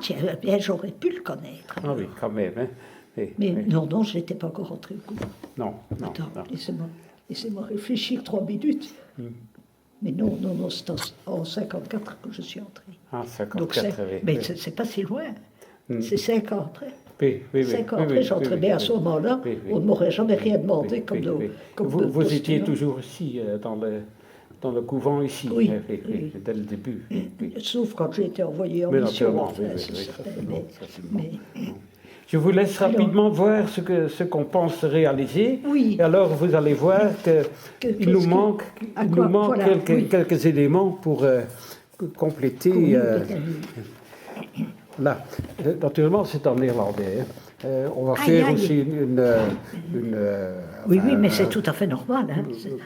tiens, bien, j'aurais pu le connaître. Ah oui, quand même. Hein. Mais non, je n'étais pas encore rentré au couvent. Non, non. Attends, non. laissez-moi réfléchir 3 minutes. Mais non, c'est en 54 que je suis entré. Ah, 54, Donc oui. mais Oui. c'est pas si loin. C'est 5 ans après. Oui. 5 ans après, j'entrais bien à ce moment-là. On ne m'aurait jamais rien demandé comme Vous étiez toujours ici, dans le couvent ici, oui, dès le début. Sauf quand j'ai été envoyé en Mais mission. Mais je vous laisse rapidement voir ce qu'on pense réaliser. Oui. Et alors vous allez voir qu'il nous manque, voilà, quelques éléments pour compléter. Là, naturellement, c'est en néerlandais. Hein. On va faire aussi une oui, mais c'est tout à fait normal. Hein.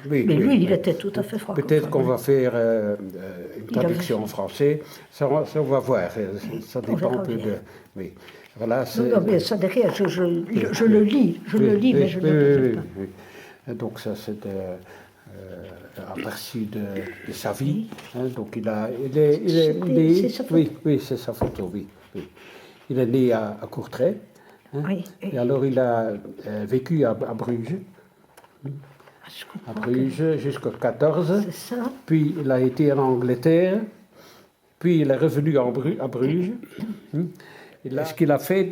Mais lui, il était tout à fait francophone. Peut-être qu'on va faire une traduction en français. Ça, on va voir. Ça dépend un peu de... Oui. Voilà, non, mais ça derrière, je le lis. Mais je ne le pas. Oui. Donc ça, c'est un aperçu de sa vie. Hein. Donc il est né... C'est sa photo. Oui, c'est sa photo, oui. Il est né à Courtrai. Hein. Oui. Et alors il a vécu à Bruges. À Bruges jusqu'au 14. C'est ça. Puis il a été en Angleterre. Puis il est revenu à Bruges. Est-ce qu'il a fait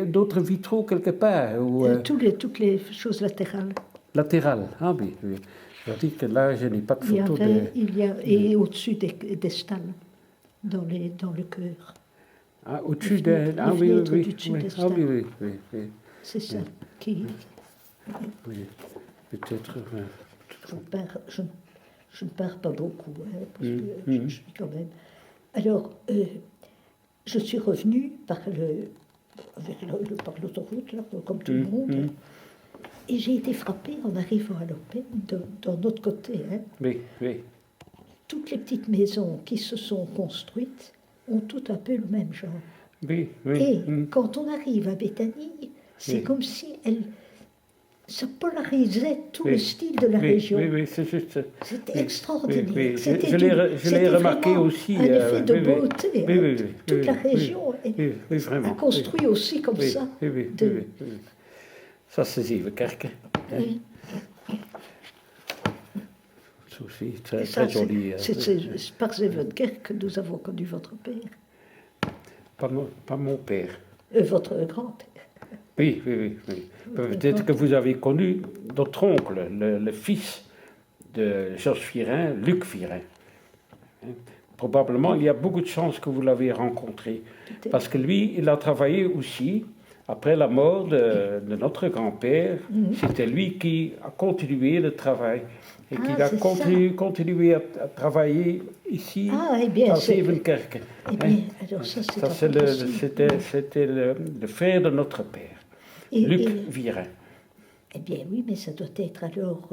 d'autres vitraux quelque part ou, toutes les choses latérales. Latérales, ah oui. Je dis que là, je n'ai pas de photo et au-dessus des stalles, dans le chœur. Ah, au-dessus des... Ah oui. Ah oui. C'est ça qui... Oui, peut-être... Je ne pars pas beaucoup, hein, parce que je suis quand même... Alors, je suis revenue par l'autoroute, comme tout le monde, et j'ai été frappée en arrivant à l'Open, dans notre côté. Hein. Oui. Toutes les petites maisons qui se sont construites ont tout un peu le même genre. Oui. Et quand on arrive à Béthanie, c'est comme si ça polarisait tout le style de la région. Oui, c'est juste. C'était extraordinaire. Oui. Je l'ai remarqué aussi. Un effet de beauté. Oui. Toute la région a construit aussi comme ça. Oui. Ça, c'est Zevenkerke. Oui. C'est aussi très joli. C'est par Zevenkerke que nous avons connu votre père. Pas mon père. Votre grand-père. Oui. Peut-être que vous avez connu notre oncle, le fils de Georges Virin, Luc Virin. Probablement, il y a beaucoup de chances que vous l'avez rencontré. Parce que lui, il a travaillé aussi, après la mort de notre grand-père, c'était lui qui a continué le travail. Et qui a continué à travailler ici, à Zevenkerke. Alors c'était le frère de notre père. Luc Virin. Eh bien oui, mais ça doit être alors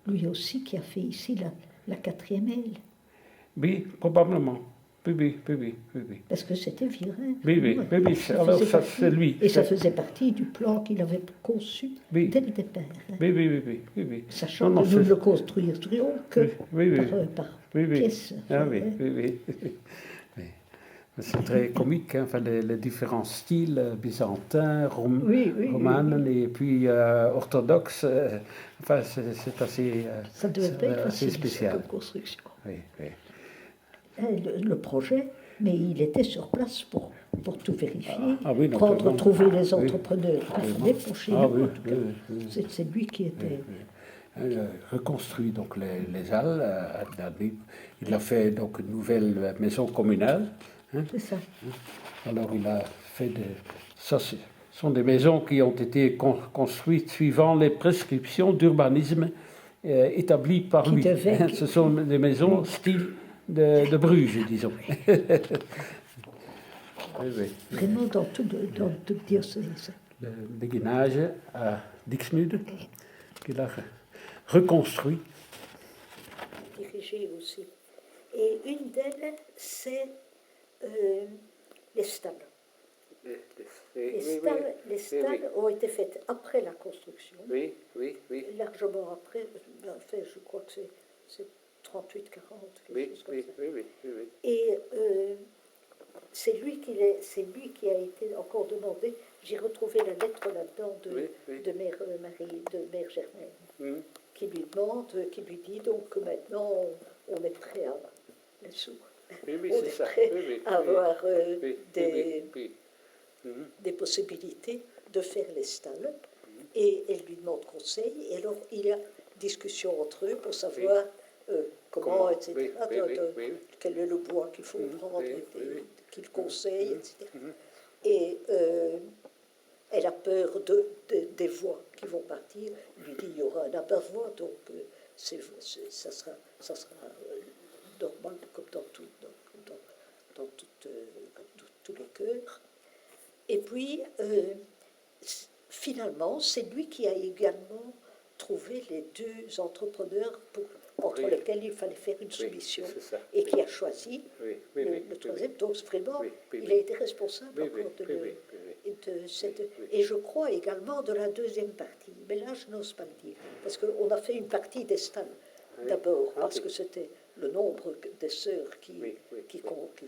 lui aussi qui a fait ici la 4e aile. Oui, probablement. Oui. Parce que c'était Virin. Oui. Alors ça, c'est lui. Et ça faisait partie du plan qu'il avait conçu dès le départ. Hein. Oui. Sachant que nous ne le construirions que par pièces. Ah oui. C'est très comique, hein, enfin, les différents styles, byzantins, romanes et puis orthodoxes. Enfin, c'est assez, ça devait être assez spécial. Comme construction. Oui. Le projet, mais il était sur place pour tout vérifier, trouver les entrepreneurs qu'il fallait pour chez nous. C'est lui qui était... reconstruit donc les halles. Il a fait donc une nouvelle maison communale. Hein? C'est ça. Alors il a fait ça sont des maisons qui ont été construites suivant les prescriptions d'urbanisme établies par lui. Ce sont des maisons style de Bruges, disons. Vraiment dans tout diocèse. Le béguinage à Dixmude, qu'il a reconstruit. Dirigé aussi. Et une d'elles, c'est les stalles. Les stalles ont été faites après la construction. Oui. Largement après. Enfin, je crois que c'est 38-40, quelque chose comme ça. Oui. Et c'est lui qui a été encore demandé. J'ai retrouvé la lettre là-dedans de Mère Marie, de Mère Germaine, qui lui demande, qui lui dit donc que maintenant on est prêt à les sous. On est prêt à avoir des possibilités de faire les stalles. Et elle lui demande conseil. Et alors il y a discussion entre eux pour savoir comment, etc. Quel est le bois qu'il faut prendre, qu'il conseille, etc. Et elle a peur des voix qui vont partir. Il lui dit il y aura un abat-voix, donc ça sera normal comme dans tous les chœurs. Et puis, finalement, c'est lui qui a également trouvé les deux entrepreneurs entre lesquels il fallait faire une soumission et qui a choisi le troisième. Donc, vraiment, il a été responsable encore de cette... Et je crois également de la deuxième partie. Mais là, je n'ose pas le dire. Parce qu'on a fait une partie des stalles d'abord, parce que c'était le nombre des sœurs qui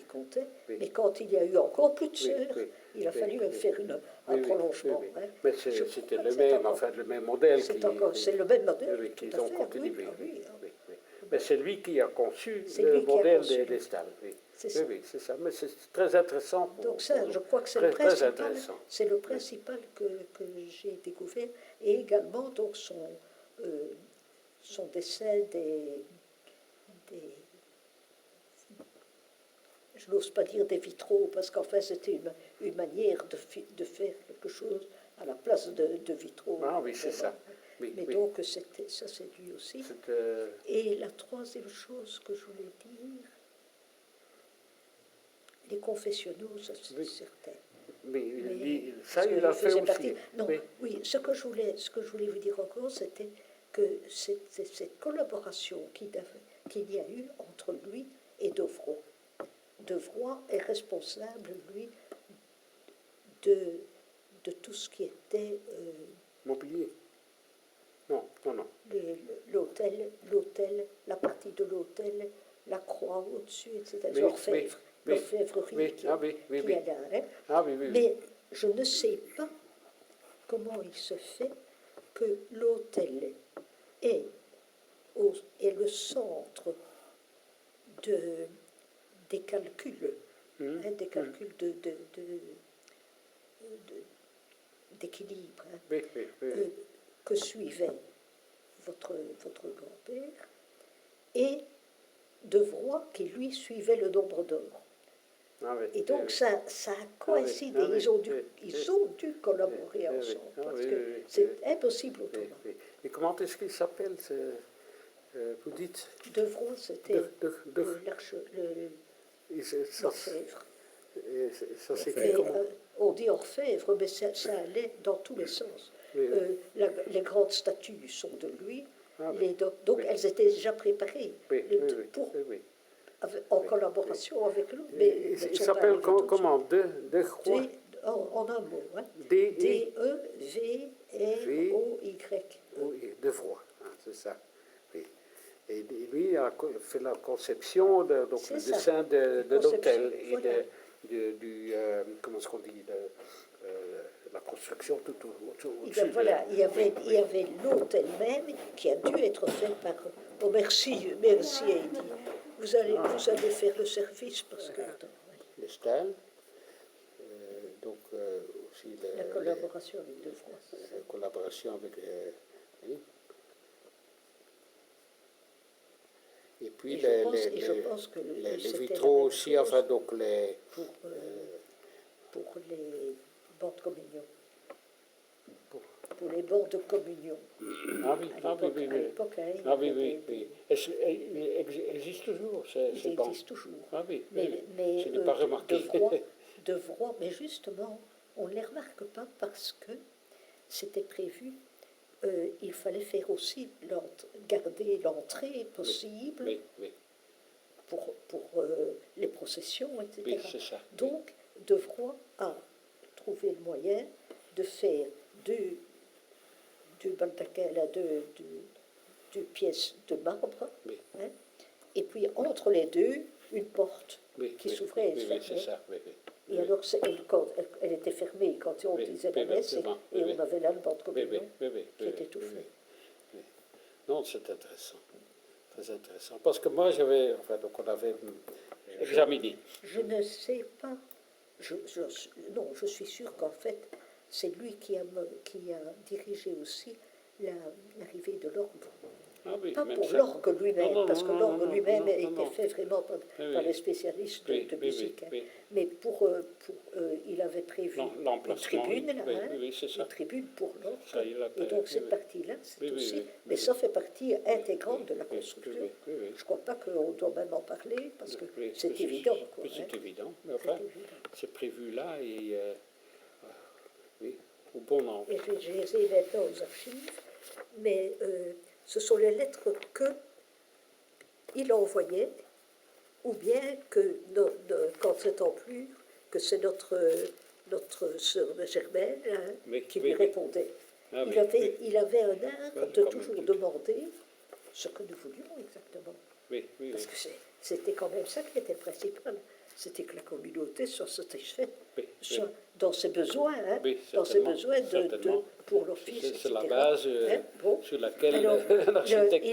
comptait. Mais quand il y a eu encore plus de sœurs, il a fallu faire un prolongement. Hein. Mais c'était le même modèle. C'est le même modèle. Qu'ils ont continué. Mais c'est lui qui a conçu le modèle des stalles. Oui, c'est ça. Mais c'est très intéressant. Donc ça, je crois que c'est le principal. C'est le principal que j'ai découvert. Et également donc son dessin je n'ose pas dire des vitraux, parce qu'en fait c'était une manière de faire quelque chose à la place de vitraux. Ah oui, c'est ça. Oui, mais donc ça c'est lui aussi. Et la troisième chose que je voulais dire, les confessionnaux, ça c'est certain. Mais ça il a fait aussi. Non, oui, ce que je voulais vous dire encore, c'était que cette collaboration qu'il y a eu entre lui et Devroy. Devroy est responsable, lui, de tout ce qui était... mobilier. Non. L'hôtel, la partie de l'hôtel, la croix au-dessus, etc. L'orfèvrerie qui est là. Hein. Mais je ne sais pas comment il se fait que l'hôtel est le centre des calculs, des calculs d'équilibre que suivait votre grand-père, et Devroy qui lui suivait le nombre d'or. Et donc ça a coïncidé, ils ont dû collaborer ensemble, parce que c'est impossible autrement. Et comment est-ce qu'il s'appelle, vous dites Devroy, c'était l'orfèvre. Ça s'écrit comment? On dit orfèvre, mais ça allait dans tous les sens. Les grandes statues sont de lui, donc elles étaient déjà préparées en collaboration avec lui. Il s'appelle comment? Devroy. En un mot. Hein. D-E-V-R-O-Y. Devroy, c'est ça. Oui. Et lui a fait la conception, donc le dessin de l'hôtel et comment est-ce qu'on dit, la construction tout au-dessus. Voilà, il y avait l'hôtel même qui a dû être fait par... Oh, merci, Heidi. Vous allez faire le service parce que... Les stalles, donc aussi... La collaboration avec Devroy. La collaboration avec... oui. Et puis je pense que les vitraux aussi, enfin donc les... Pour les bancs de communion. Pour les bancs de communion. À l'époque, oui. Il existe toujours, ces bancs. Il existe toujours. Mais je n'ai pas remarqué. Devroy, mais justement, on ne les remarque pas parce que c'était prévu. Il fallait faire aussi garder l'entrée possible pour les processions, etc. Oui, c'est ça. Donc, Devroy a trouvé le moyen de faire deux baldaquins, deux pièces de marbre, hein, et puis entre les deux, une porte qui s'ouvrait et se fermait. C'est ça, Et alors, elle était fermée quand on disait la messe, et on avait là le banc de communion qui était tout fait. Non, c'est intéressant. Très intéressant. Parce que moi, donc on avait examiné. Je ne sais pas. Non, je suis sûre qu'en fait, c'est lui qui a dirigé aussi l'arrivée de l'orgue. Ah oui, pas pour l'orgue lui-même, parce que l'orgue lui-même a été fait vraiment par les spécialistes de musique. Mais il avait prévu une tribune, là, une tribune pour l'orgue. Et donc cette partie-là, c'est aussi... Mais ça fait partie intégrante de la construction. Je ne crois pas qu'on doit même en parler, parce que c'est évident. C'est évident, mais enfin, c'est prévu là, et oui, au bon endroit. Et je les ai maintenant aux archives, mais... ce sont les lettres qu'il envoyait, ou bien que, quand c'est en plus, que c'est notre sœur Germaine qui lui répondait. Ah, il avait un art de toujours demander ce que nous voulions exactement. Parce que c'était quand même ça qui était principal. C'était que la communauté soit satisfaite dans ses besoins, dans ses besoins pour l'office, etc. C'est la base sur laquelle l'architecte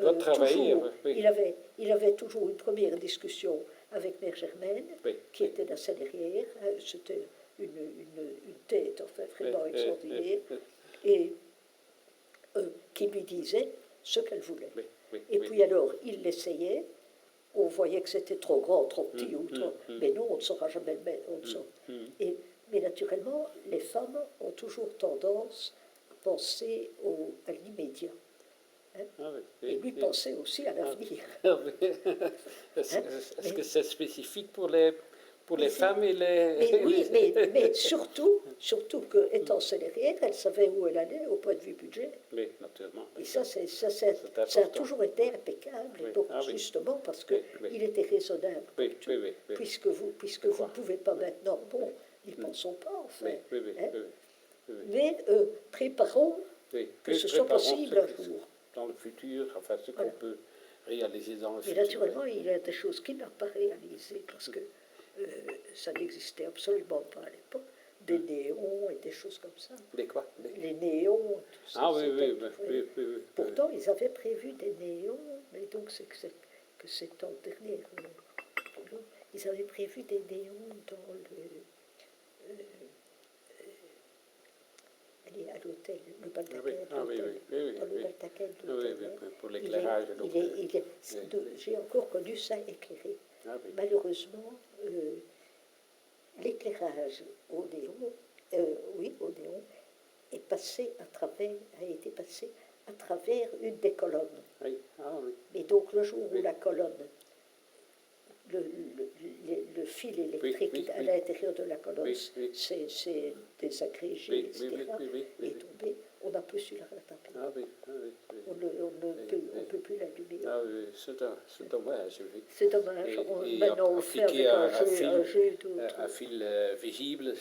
doit travailler. Il avait toujours une première discussion avec Mère Germaine, qui était dans sa derrière. C'était une tête, enfin, vraiment extraordinaire, et qui lui disait ce qu'elle voulait. Et puis alors, il l'essayait. On voyait que c'était trop grand, trop petit, mais non, on ne saura jamais le mettre. Mais naturellement, les femmes ont toujours tendance à penser à l'immédiat. Et lui pensait aussi à l'avenir. Est-ce que c'est spécifique pour les femmes et les... Oui, mais surtout qu'étant salariée, elle savait où elle allait au point de vue budget. Oui, naturellement. Et ça a toujours été impeccable, donc justement parce qu'il était raisonnable. Puisque vous ne pouvez pas maintenant, bon, n'y pensons pas, enfin. Mais préparons que ce soit possible un jour. Dans le futur, enfin, ce qu'on peut réaliser dans le futur. Mais naturellement, il y a des choses qu'il n'a pas réalisées, parce que ça n'existait absolument pas à l'époque. Des néons et des choses comme ça. Des quoi? Les néons, tout ça. Ah oui. Pourtant, ils avaient prévu des néons, mais donc c'est que c'est en dernier. Ils avaient prévu des néons dans à l'hôtel, le Baltaquet. Dans le Baltaquet de l'hôtel. Pour l'éclairage. J'ai encore connu ça éclairé. Malheureusement, l'éclairage au néon, a été passé à travers une des colonnes. Et donc le jour où la colonne, le fil électrique à l'intérieur de la colonne, c'est désagrégé, etc., est tombé, on n'a plus su la rattraper. On ne peut plus l'allumer. Ah oui, c'est dommage. C'est dommage. Maintenant, on le fait avec un jeu un fil visible,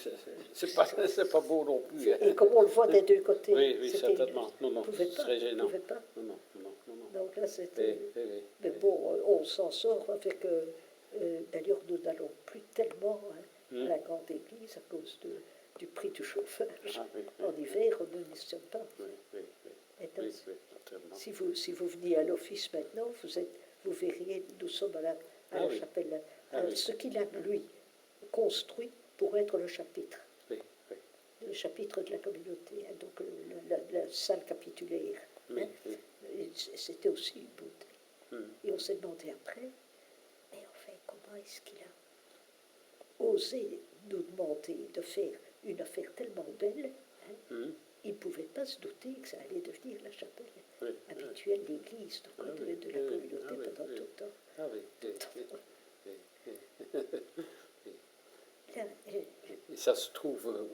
c'est pas beau non plus. Et comme on le voit des deux côtés. Oui, certainement. Non, ce serait gênant. Non. Donc là, c'était... Mais bon, on s'en sort avec... D'ailleurs, nous n'allons plus tellement à la grande église à cause du prix du chauffage. En hiver, nous n'y sommes pas. Si vous veniez à l'office maintenant, vous verriez, nous sommes à la chapelle, ce qu'il a, lui, construit pour être le chapitre. Le chapitre de la communauté, donc la salle capitulaire. C'était aussi une beauté. Et on s'est demandé après, mais enfin, comment est-ce qu'il a osé nous demander de faire une affaire tellement belle, il ne pouvait pas se douter que ça allait devenir la chapelle habituelle d'église de la communauté pendant tout le temps. Et ça se trouve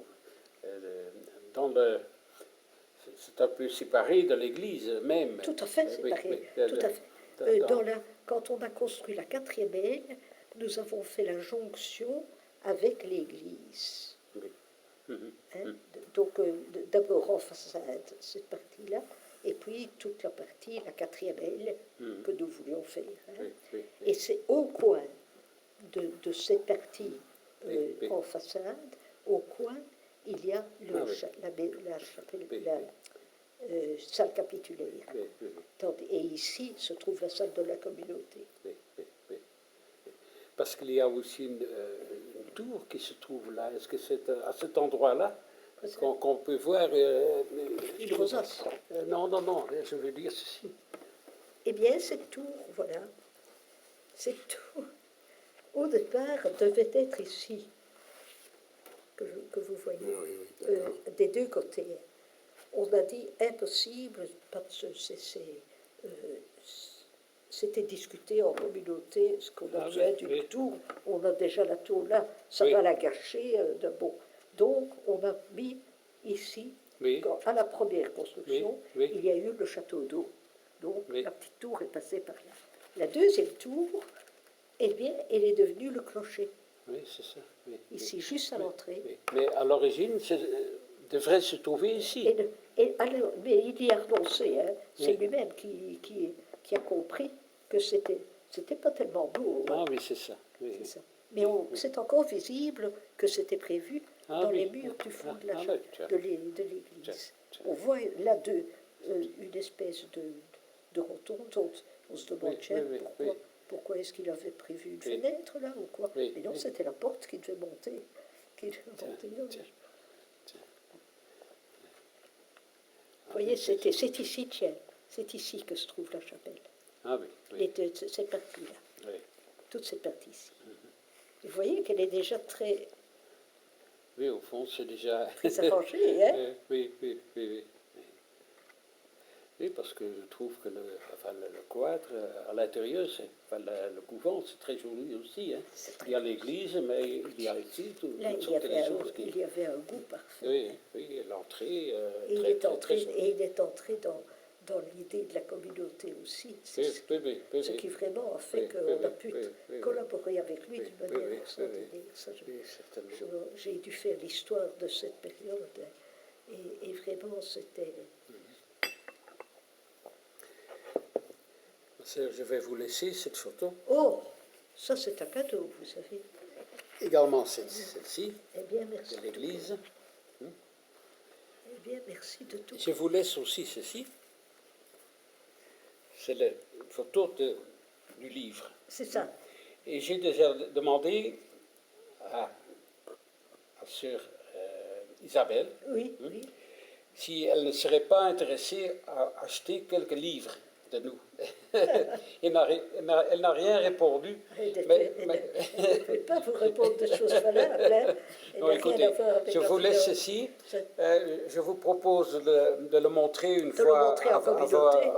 dans le... C'est un peu séparé de l'église même. Tout à fait séparé. Tout à fait. Quand on a construit la 4e aile, nous avons fait la jonction avec l'église. Donc, d'abord en façade, cette partie-là, et puis toute la partie, la quatrième aile, que nous voulions faire. Hein. Et c'est au coin de cette partie en façade, au coin, il y a la chapelle, la salle capitulaire. Et ici se trouve la salle de la communauté. Parce qu'il y a aussi une tour qui se trouve là. Est-ce que c'est à cet endroit-là qu'on peut voir une rosace? Non, je veux dire ceci. Eh bien, cette tour, voilà, cette tour, au départ, devait être ici, que vous voyez, des deux côtés. On a dit impossible, parce que c'était discuté en communauté, ce qu'on a besoin d'une tour. On a déjà la tour là, ça va la gâcher. Bon. Donc, on a mis ici, à la première construction, il y a eu le château d'eau. Donc, la petite tour est passée par là. La deuxième tour, eh bien, elle est devenue le clocher. Oui, c'est ça. Ici, juste à l'entrée. Mais à l'origine, devrait se trouver ici. Mais il y a renoncé. Hein. C'est lui-même qui a compris que c'était pas tellement beau. Ah oui, c'est ça. C'est ça. Mais c'est encore visible que c'était prévu dans les murs du fond de l'église. On voit là une espèce de rotonde. On se demande pourquoi est-ce qu'il avait prévu une fenêtre là ou quoi. Mais non, c'était la porte qui devait monter. Vous voyez, c'est ici, tiens, c'est ici que se trouve la chapelle. Ah oui. Cette partie-là. Oui. Toute cette partie ici. Vous voyez qu'elle est déjà très... Oui, au fond, c'est déjà... Très arrangé, hein? Oui. Oui, parce que je trouve que le cloître, à l'intérieur, le couvent, c'est très joli aussi. Hein. Il y a l'église, mais il y a ici toutes sortes de choses. Il y avait un goût parfait. Oui, l'entrée... il est entré dans l'idée de la communauté aussi. Ce qui vraiment a fait qu'on a pu collaborer avec lui d'une manière extraordinaire. J'ai dû faire l'histoire de cette période. Et vraiment, c'était... Je vais vous laisser cette photo. Oh, ça c'est un cadeau, vous savez. Également celle-ci, merci de l'église. Eh bien, merci de tout. Je vous laisse aussi ceci. C'est la photo du livre. C'est ça. Et j'ai déjà demandé à sœur Isabelle si elle ne serait pas intéressée à acheter quelques livres de nous. Elle n'a rien répondu. Elle ne peut pas vous répondre des choses valables. Hein. Non, écoutez, je vous laisse ceci. Je vous propose de le montrer une fois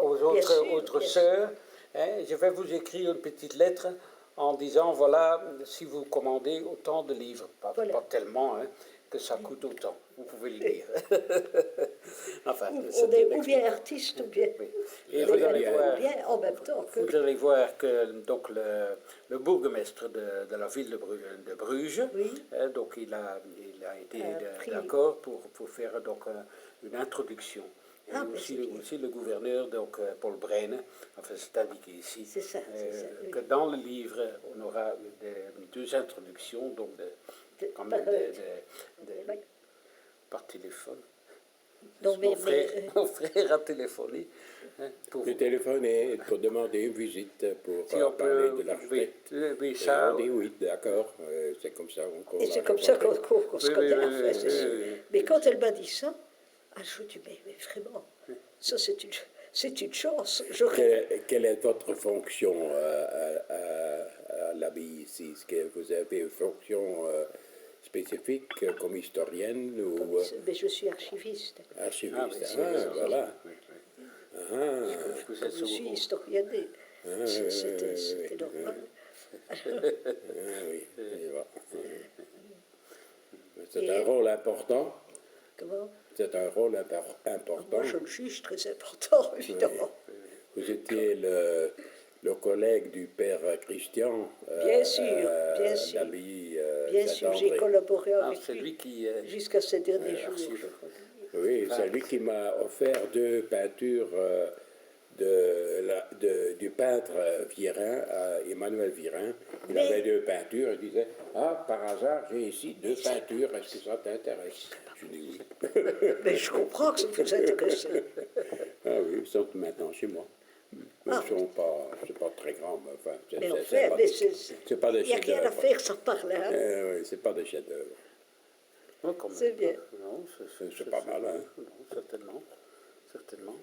aux autres sœurs. Hein. Je vais vous écrire une petite lettre en disant, voilà, si vous commandez autant de livres, pas tellement, hein, que ça coûte autant. Vous pouvez le dire. Enfin, on est ou bien artiste ou bien... Et vous allez voir, bien en même temps que... Vous allez voir que donc, le bourgmestre de la ville de Bruges, donc il a été d'accord pour faire donc, une introduction. Et aussi le gouverneur, donc Paul Breyne, enfin c'est indiqué ici, que dans le livre, on aura deux introductions, donc par téléphone. Mon frère a téléphoné. Hein, le téléphone est pour demander une visite, pour parler de l'architecte. Oui, ça. On dit oui, d'accord, c'est comme ça qu'on se connaît. Mais quand elle m'a dit ça, je me dis, mais vraiment, ça c'est une chance. Quelle est votre fonction à l'abbaye ici? Est-ce que vous avez une fonction spécifique comme historienne ou... Mais je suis archiviste. Archiviste, voilà. Je suis historienne. C'était normal. C'est un rôle important. Comment? C'est un rôle important. Moi, je le juge très important, évidemment. Vous étiez le collègue du père Christian. Bien sûr. Bien sûr, j'ai collaboré avec lui jusqu'à ces derniers jours, je crois. Oui, c'est lui qui m'a offert 2 peintures du peintre Virin, Emmanuel Virin. Il avait 2 peintures. Il disait, ah, par hasard, j'ai ici 2 peintures. Est-ce que ça t'intéresse? Je dis oui. Mais je comprends que ça vous intéresse. Ah oui, ils sont maintenant chez moi. Mais ils sont pas, c'est pas très grand, mais enfin, c'est pas des chefs-d'œuvre. Il n'y a rien à faire sans parler. Hein. Oui, c'est pas des chefs-d'œuvre. C'est bien. C'est pas mal, hein. Non, certainement. Certainement.